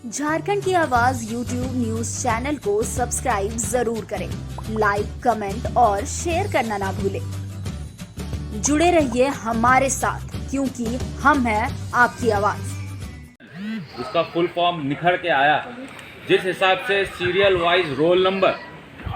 झारखंड की आवाज YouTube news channel को सब्सक्राइब जरूर करें, लाइक, कमेंट और शेयर करना ना भूलें। जुड़े रहिए हमारे साथ, क्योंकि हम हैं आपकी आवाज। उसका फुल फॉर्म निखर के आया। जिस हिसाब से सीरियल वाइज रोल नंबर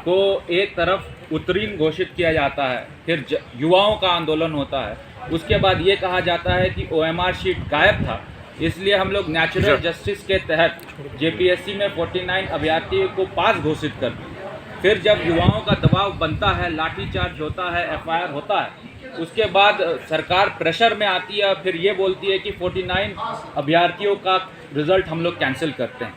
को एक तरफ उत्तीर्ण घोषित किया जाता है, फिर युवाओं का आंदोलन होता है, उसके बाद ये कहा जाता है कि OMR शीट गायब था, इसलिए हम लोग नेचुरल जस्टिस के तहत JPSC में 49 अभ्यर्थियों को पास घोषित कर दिए। फिर जब युवाओं का दबाव बनता है, लाठीचार्ज होता है, FIR होता है, उसके बाद सरकार प्रेशर में आती है, फिर ये बोलती है कि 49 अभ्यर्थियों का रिज़ल्ट हम लोग कैंसिल करते हैं।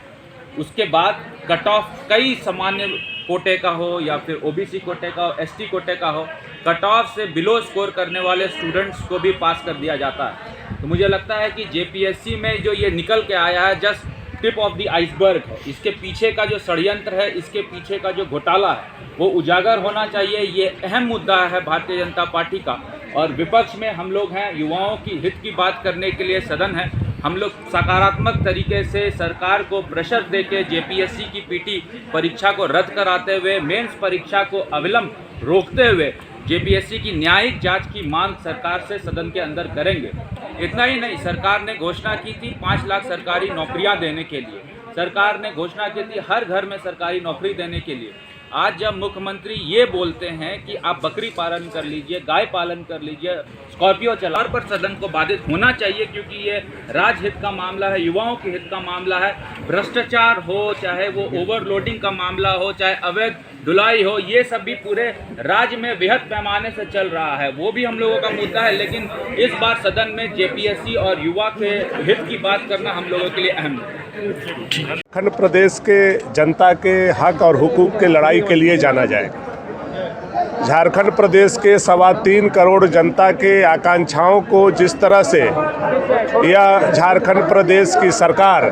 उसके बाद कट ऑफ कई सामान्य कोटे का हो या फिर OBC कोटे का हो, ST कोटे का हो, कट ऑफ से बिलो स्कोर करने वाले स्टूडेंट्स को भी पास कर दिया जाता है। तो मुझे लगता है कि JPSC में जो ये निकल के आया है, just tip of the iceberg है। इसके पीछे का जो षड्यंत्र है, इसके पीछे का जो घोटाला है, वो उजागर होना चाहिए। ये अहम मुद्दा है भारतीय जनता पार्टी का, और विपक्ष में हम लोग हैं। युवाओं की हित की बात करने के लिए सदन है। हम लोग सकारात्मक तरीके से सरकार को प्रेशर देके JPSC की PT परीक्षा को रद्द कराते हुए, मेंस परीक्षा को अविलंब रोकते हुए JPSC की न्यायिक जांच की मांग सरकार से सदन के अंदर करेंगे। इतना ही नहीं, सरकार ने घोषणा की थी 5 लाख सरकारी नौकरियां देने के लिए। सरकार ने घोषणा की थी हर घर में सरकारी नौकरी देने के लिए। आज जब मुख्यमंत्री ये बोलते हैं कि आप बकरी पालन कर लीजिए, गाय पालन कर लीजिए, स्कॉर्पियो चला, पर सदन को बाधित होना चाहिए, क्योंकि ये राजहित का मामला है, युवाओं के हित का मामला है। भ्रष्टाचार हो, चाहे वो ओवरलोडिंग का मामला हो, चाहे अवैध ढुलाई हो, ये सब भी पूरे राज्य में वृहद पैमाने से चल रहा है, वो भी हम लोगों का मुद्दा है। लेकिन इस बार सदन में JPSC और युवा के हित की बात करना हम लोगों के लिए अहम है। झारखंड प्रदेश के जनता के हक और हुकूक के लड़ाई के लिए जाना जाएगा। झारखंड प्रदेश के 3.25 करोड़ जनता के आकांक्षाओं को जिस तरह से यह झारखंड प्रदेश की सरकार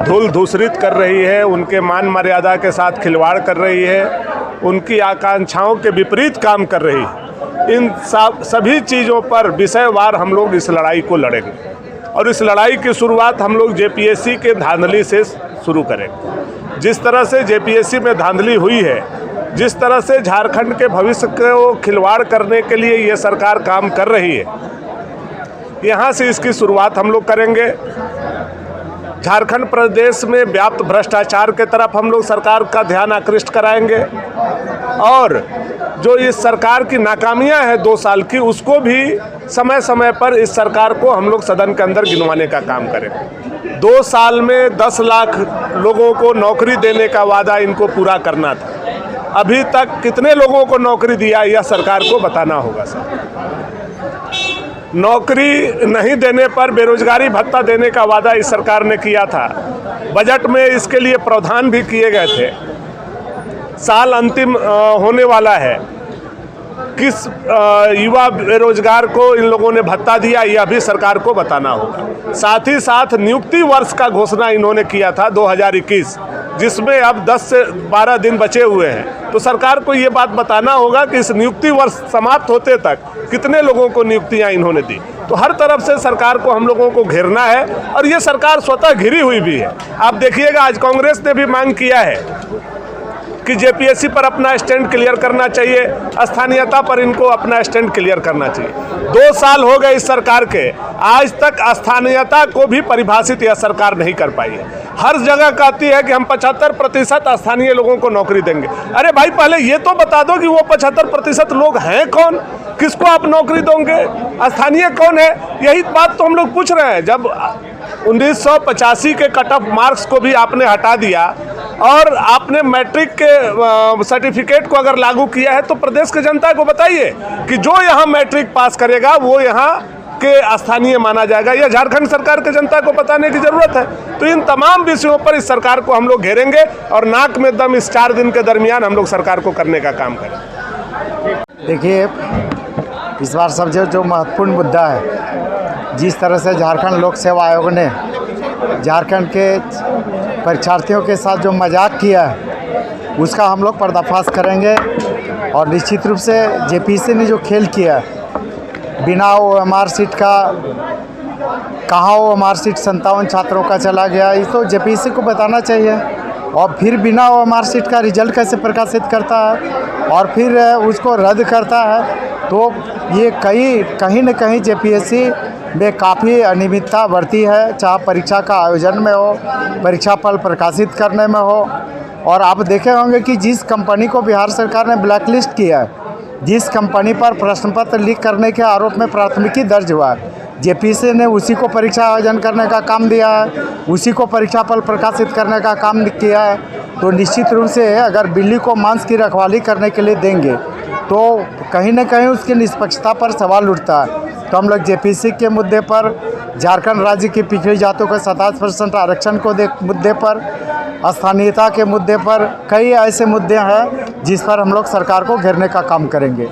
धूल धूसरित कर रही है, उनके मान मर्यादा के साथ खिलवाड़ कर रही है, उनकी आकांक्षाओं के विपरीत काम कर रही है, इन सभी चीज़ों पर विषयवार हम लोग इस लड़ाई को लड़ेंगे। और इस लड़ाई की शुरुआत हम लोग JPSC के धांधली से शुरू करेंगे। जिस तरह से JPSC में धांधली हुई है, जिस तरह से झारखंड के भविष्य को खिलवाड़ करने के लिए ये सरकार काम कर रही है, यहाँ से इसकी शुरुआत हम लोग करेंगे। झारखंड प्रदेश में व्याप्त भ्रष्टाचार के तरफ हम लोग सरकार का ध्यान आकृष्ट कराएंगे, और जो इस सरकार की नाकामियां हैं 2 साल की, उसको भी समय समय पर इस सरकार को हम लोग सदन के अंदर गिनवाने का काम करेंगे। 2 साल में 10 लाख लोगों को नौकरी देने का वादा इनको पूरा करना था। अभी तक कितने लोगों को नौकरी दिया, यह सरकार को बताना होगा। सर, नौकरी नहीं देने पर बेरोजगारी भत्ता देने का वादा इस सरकार ने किया था। बजट में इसके लिए प्रावधान भी किए गए थे। साल अंतिम होने वाला है, किस युवा बेरोजगार को इन लोगों ने भत्ता दिया, यह भी सरकार को बताना होगा। साथ ही साथ नियुक्ति वर्ष का घोषणा इन्होंने किया था 2021, जिसमें अब 10 से 12 दिन बचे हुए हैं। तो सरकार को ये बात बताना होगा कि इस नियुक्ति वर्ष समाप्त होते तक कितने लोगों को नियुक्तियां इन्होंने दी। तो हर तरफ से सरकार को हम लोगों को घेरना है, और ये सरकार स्वतः घिरी हुई भी है। आप देखिएगा, आज कांग्रेस ने भी मांग किया है कि JPSC पर अपना स्टैंड क्लियर करना चाहिए, स्थानीयता पर इनको अपना स्टैंड क्लियर करना चाहिए। 2 साल हो गए इस सरकार के, आज तक स्थानीयता को भी परिभाषित यह सरकार नहीं कर पाई है। हर जगह कहती है कि हम 75% स्थानीय लोगों को नौकरी देंगे। अरे भाई, पहले ये तो बता दो कि वो 75% लोग हैं कौन, किसको आप नौकरी दोगे, स्थानीय कौन है? यही बात तो हम लोग पूछ रहे हैं। जब 1985 के कट ऑफ मार्क्स को भी आपने हटा दिया, और आपने मैट्रिक के सर्टिफिकेट को अगर लागू किया है, तो प्रदेश की जनता को बताइए कि जो यहाँ मैट्रिक पास करेगा वो यहाँ के स्थानीय माना जाएगा। यह झारखंड सरकार के जनता को बताने की जरूरत है। तो इन तमाम विषयों पर इस सरकार को हम लोग घेरेंगे, और नाक में दम इस 4 दिन के दरमियान हम लोग सरकार को करने का काम करेंगे। देखिए, इस बार सबसे जो महत्वपूर्ण मुद्दा है, जिस तरह से झारखंड लोक सेवा आयोग ने झारखंड के परीक्षार्थियों के साथ जो मजाक किया है, उसका हम लोग पर्दाफाश करेंगे। और निश्चित रूप से JPSC ने जो खेल किया, बिना OMR शीट का कहाँ वो मार्कशीट 57 छात्रों का चला गया, ये तो जेपीएससी को बताना चाहिए। और फिर बिना वो मार्कशीट का रिजल्ट कैसे प्रकाशित करता है और फिर उसको रद्द करता है, तो ये कहीं न कहीं जेपीएससी में काफ़ी अनियमितता बरती है, चाहे परीक्षा का आयोजन में हो, परीक्षा फल प्रकाशित करने में हो। और आप देखे होंगे कि जिस कंपनी को बिहार सरकार ने ब्लैक लिस्ट किया है, जिस कंपनी पर प्रश्न पत्र लीक करने के आरोप में प्राथमिकी दर्ज हुआ है, जेपीएससी ने उसी को परीक्षा आयोजन करने का काम दिया है, उसी को परीक्षा फल प्रकाशित करने का काम किया है। तो निश्चित रूप से अगर बिल्ली को मांस की रखवाली करने के लिए देंगे तो कहीं न कहीं उसकी निष्पक्षता पर सवाल उठता है। तो हम लोग जेपीएससी के मुद्दे पर, झारखंड राज्य की पिछड़ी जातों को 27% आरक्षण को मुद्दे पर, स्थानीयता के मुद्दे पर, कई ऐसे मुद्दे हैं जिस पर हम लोग सरकार को घेरने का काम करेंगे।